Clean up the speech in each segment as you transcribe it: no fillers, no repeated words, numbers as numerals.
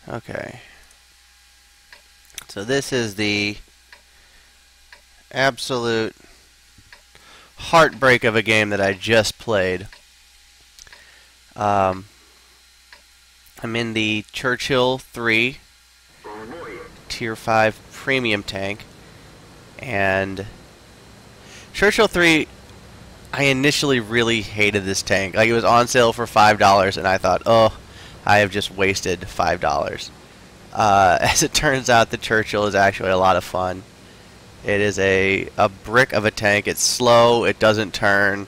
Okay. So this is the absolute heartbreak of a game that I just played. I'm in the Churchill 3 Tier 5 Premium Tank. And Churchill 3, I initially really hated this tank. Like, it was on sale for $5, and I thought, oh, I have just wasted $5. As it turns out, the Churchill is actually a lot of fun. It is a brick of a tank. It's slow. It doesn't turn.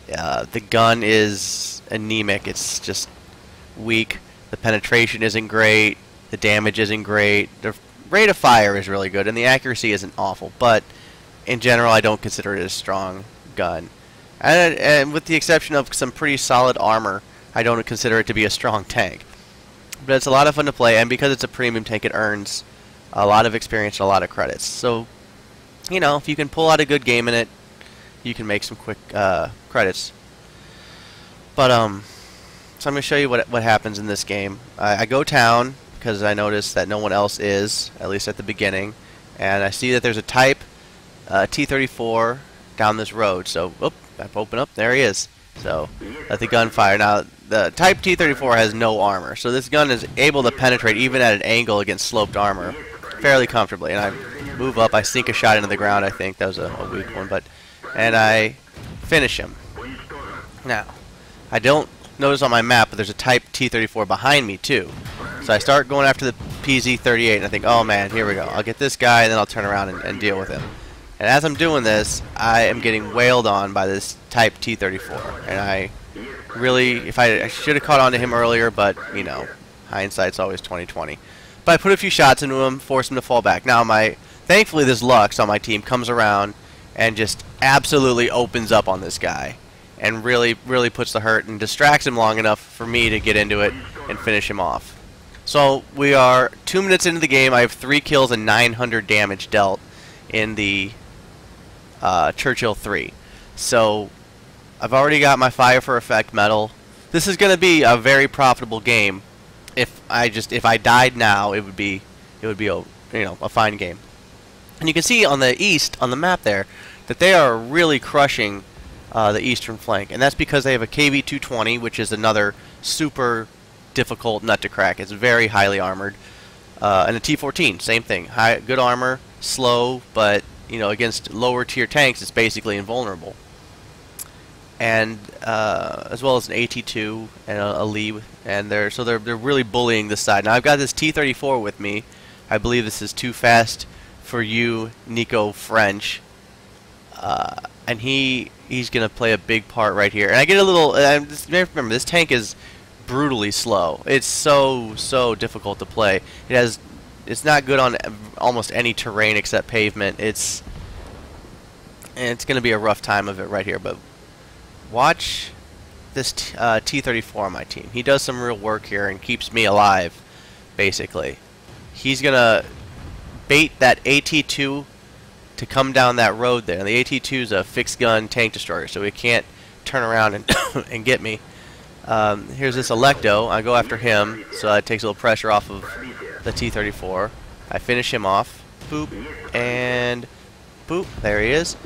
The gun is anemic. It's just weak. The penetration isn't great. The damage isn't great. The rate of fire is really good, and the accuracy isn't awful. But in general, I don't consider it a strong gun. And with the exception of some pretty solid armor, I don't consider it to be a strong tank. But it's a lot of fun to play, and because it's a premium tank, it earns a lot of experience and a lot of credits. So, you know, if you can pull out a good game in it, you can make some quick credits. But so I'm going to show you what happens in this game. I go town because I noticed that no one else is, at least at the beginning, and I see that there's a Type T-34 down this road. So, I open up, there he is. So, let the gun fire. Now, the Type T-34 has no armor, so this gun is able to penetrate even at an angle against sloped armor fairly comfortably. And I move up, I sink a shot into the ground, I think. That was a weak one, and I finish him. Now, I don't notice on my map, but there's a Type T-34 behind me, too. So I start going after the PZ-38, and I think, oh man, here we go. I'll get this guy, and then I'll turn around and deal with him. And as I'm doing this, I am getting wailed on by this Type T-34. And I really, I should have caught on to him earlier, but, you know, hindsight's always 20/20. But I put a few shots into him, forced him to fall back. Now, thankfully, this Lux on my team comes around and just absolutely opens up on this guy. And really, really puts the hurt and distracts him long enough for me to get into it and finish him off. So we are 2 minutes into the game. I have 3 kills and 900 damage dealt in the Churchill 3. So I've already got my fire for effect medal. This is going to be a very profitable game. If I died now, it would be a fine game. And you can see on the east on the map there that they are really crushing the eastern flank, and that's because they have a KV-220, which is another super difficult nut to crack. It's very highly armored, and a T-14, same thing, good armor, slow, but you know, against lower tier tanks, it's basically invulnerable. And as well as an AT-2 and a Lee, and they're really bullying this side. Now I've got this T-34 with me. I believe this is too fast for you, Nico French. And he's gonna play a big part right here. And I get a little. Remember, this tank is brutally slow. It's so difficult to play. It's not good on almost any terrain except pavement. It's gonna be a rough time of it right here. But watch this T-34 on my team. He does some real work here and keeps me alive, basically. He's gonna bait that AT-2 to come down that road there. And the AT-2 is a fixed gun tank destroyer, so he can't turn around and and get me. Here's this Electo. I go after him, so it takes a little pressure off of the T-34. I finish him off. Boop. And boop. There he is.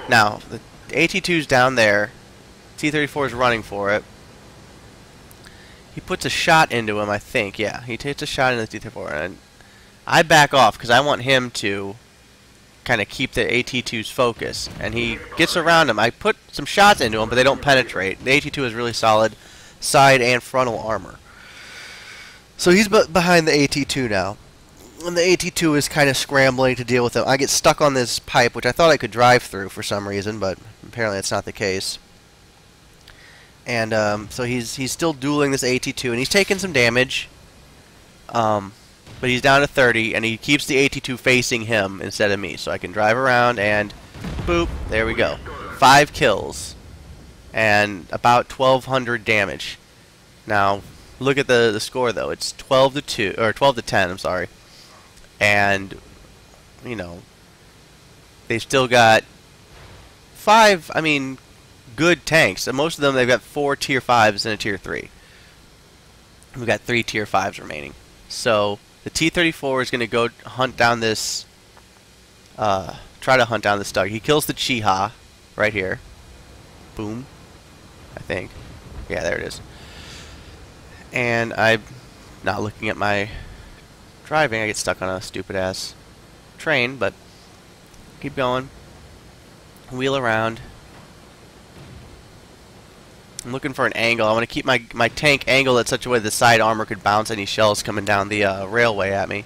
Now, the AT-2's down there. T-34 is running for it. He puts a shot into him, I think. Yeah, he takes a shot into the T-34. And I back off because I want him to kind of keep the AT-2's focus, and he gets around him. I put some shots into him, but they don't penetrate. The AT-2 is really solid side and frontal armor. So he's behind the AT-2 now, and the AT-2 is kind of scrambling to deal with him. I get stuck on this pipe, which I thought I could drive through for some reason, but apparently that's not the case. And so he's still dueling this AT-2, and he's taking some damage. But he's down to 30, and he keeps the AT-2 facing him instead of me. So I can drive around, and boop, there we go. 5 kills, and about 1,200 damage. Now, look at the score, though. It's 12-2, or 12-10, I'm sorry. And, you know, they've still got 5, good tanks. And most of them, they've got 4 tier 5s and a tier 3. We've got 3 tier 5s remaining. So the T-34 is going to go hunt down this, try to hunt down this Stug. He kills the Chiha right here. Boom. I think. Yeah, there it is. And I'm not looking at my driving. I get stuck on a stupid-ass train, but keep going. Wheel around. I'm looking for an angle. I want to keep my tank angled at such a way the side armor could bounce any shells coming down the railway at me.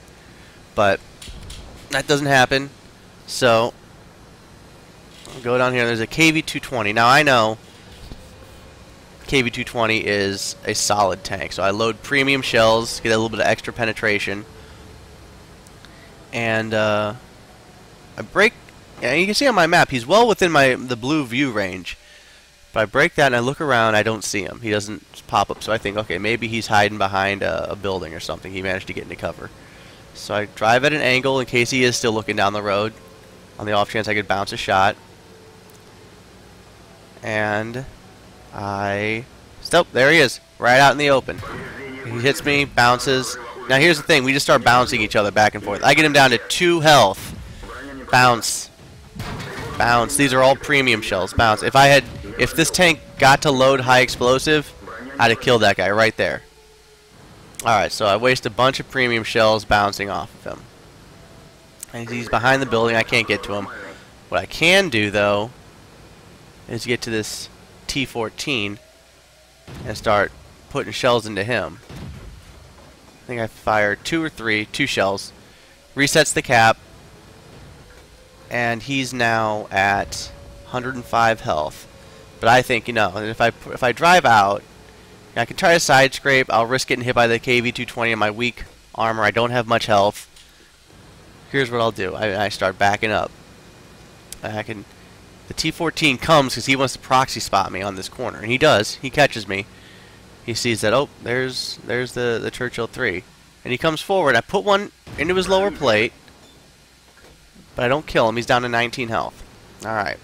But that doesn't happen. So I'll go down here. There's a KV-220. Now I know KV-220 is a solid tank. So I load premium shells, get a little bit of extra penetration. And I break... Yeah, you can see on my map, he's well within the blue view range. But I break that and I look around, I don't see him. He doesn't pop up, so I think, okay, maybe he's hiding behind a building or something. He managed to get into cover. So I drive at an angle in case he is still looking down the road, on the off chance I could bounce a shot. And I... Stop, there he is, right out in the open. He hits me, bounces. Now here's the thing, we just start bouncing each other back and forth. I get him down to 2 health. Bounce. Bounce. These are all premium shells. Bounce. If this tank got to load high explosive, I'd have killed that guy right there. Alright, so I waste a bunch of premium shells bouncing off of him. And he's behind the building, I can't get to him. What I can do, though, is get to this T-14 and start putting shells into him. I think I fired 2 or 3, 2 shells. Resets the cap. And he's now at 105 health. But I think, you know, if I drive out, I can try to side scrape. I'll risk getting hit by the KV-220 in my weak armor. I don't have much health. Here's what I'll do. I start backing up. The T-14 comes because he wants to proxy spot me on this corner, and he does. He catches me. He sees that, oh, there's the Churchill 3, and he comes forward. I put one into his lower plate, but I don't kill him. He's down to 19 health. All right.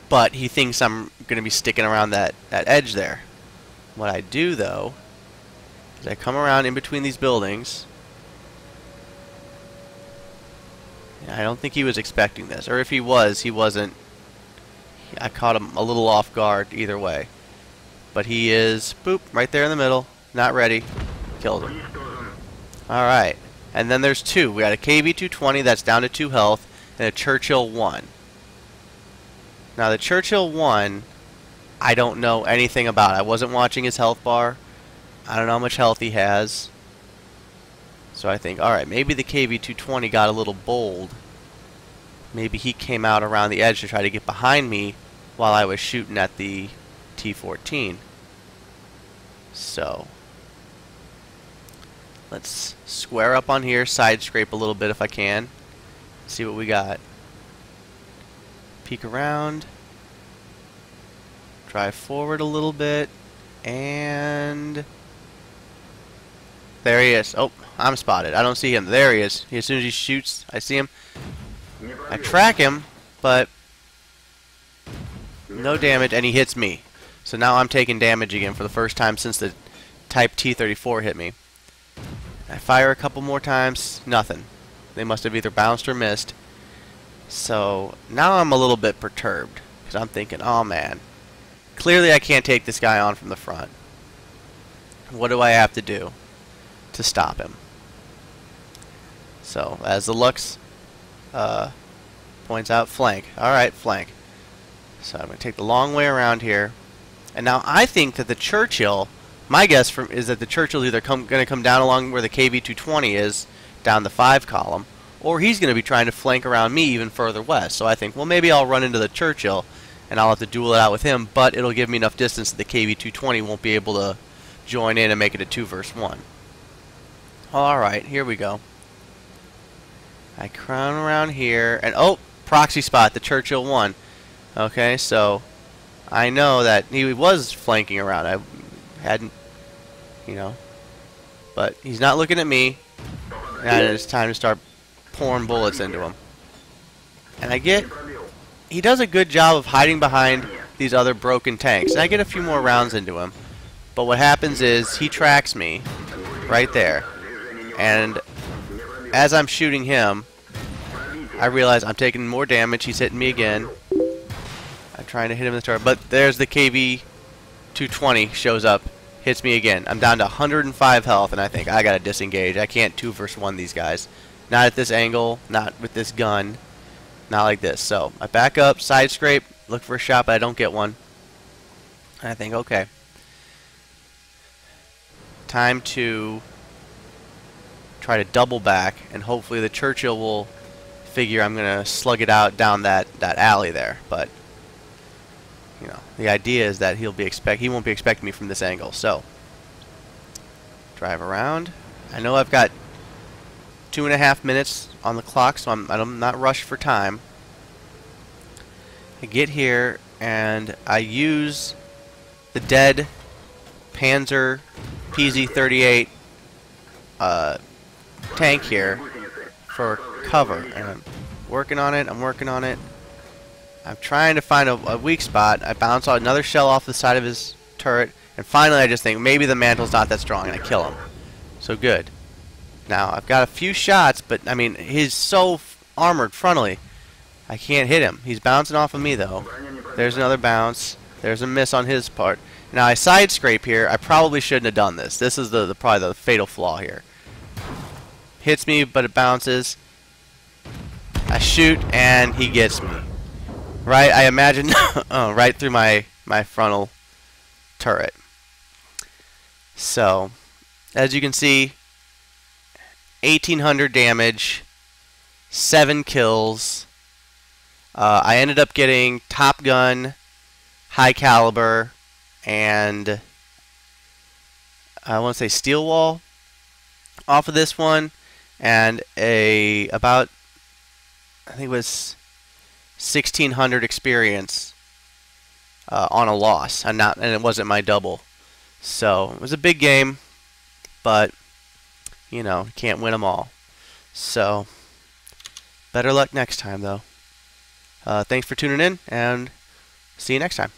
But he thinks I'm going to be sticking around that edge there. What I do, though, is I come around in between these buildings. I don't think he was expecting this. Or if he was, he wasn't. I caught him a little off guard either way. But he is, boop, right there in the middle. Not ready. Killed him. Alright. And then there's 2. We got a KV-220 that's down to 2 health, and a Churchill 1. Now the Churchill 1, I don't know anything about. I wasn't watching his health bar. I don't know how much health he has. So I think, alright, maybe the KV-220 got a little bold. Maybe he came out around the edge to try to get behind me while I was shooting at the T-14. So let's square up on here, side scrape a little bit if I can. See what we got. Peek around. Drive forward a little bit. And there he is. Oh, I'm spotted. I don't see him. There he is. As soon as he shoots, I see him. I track him, but no damage, and he hits me. So now I'm taking damage again for the first time since the Type T-34 hit me. I fire a couple more times. Nothing. They must have either bounced or missed. So now I'm a little bit perturbed because I'm thinking, oh man, clearly I can't take this guy on from the front. What do I have to do to stop him? So as the Lux points out, flank. Alright, flank. So I'm going to take the long way around here. And now I think that the Churchill, my guess is that the Churchill is either going to come down along where the KV-220 is, down the 5 column, or he's going to be trying to flank around me even further west. So I think, well, maybe I'll run into the Churchill and I'll have to duel it out with him, but it'll give me enough distance that the KV-220 won't be able to join in and make it a 2 versus 1. Alright, here we go. I crown around here, and oh, proxy spot, the Churchill 1. Okay, so I know that he was flanking around. I hadn't, you know, but he's not looking at me, and it's time to start pouring bullets into him. And he does a good job of hiding behind these other broken tanks, and I get a few more rounds into him. But what happens is he tracks me right there. and as I'm shooting him, I realize I'm taking more damage. He's hitting me again. I'm trying to hit him in the turret, but there's the KV-220 shows up, hits me again. I'm down to 105 health, and I think I gotta disengage. I can't 2 versus 1 these guys. Not at this angle, not with this gun, not like this. So I back up, side scrape, look for a shot, but I don't get one. And I think, okay, time to try to double back, and hopefully the Churchill will figure I'm gonna slug it out down that alley there. But you know, the idea is that he won't be expecting me from this angle. So drive around. I know I've got 2.5 minutes on the clock, so I'm not rushed for time. I get here and I use the dead Panzer PZ-38 tank here for cover, and I'm working on it. I'm trying to find a weak spot. I bounce out another shell off the side of his turret, and finally I just think maybe the mantle's not that strong, and I kill him. So good. Now I've got a few shots, but I mean he's so armored frontally, I can't hit him. He's bouncing off of me though. There's another bounce. There's a miss on his part. Now I side scrape here. I probably shouldn't have done this. This is probably the fatal flaw here. Hits me, but it bounces. I shoot, and he gets me. Right, I imagine right through my frontal turret. So, as you can see, 1,800 damage, 7 kills. I ended up getting Top Gun, High Caliber, and I want to say Steel Wall off of this one, and about I think it was 1,600 experience on a loss, and it wasn't my double. So it was a big game, but you know, can't win them all. So better luck next time, though. Thanks for tuning in, and see you next time.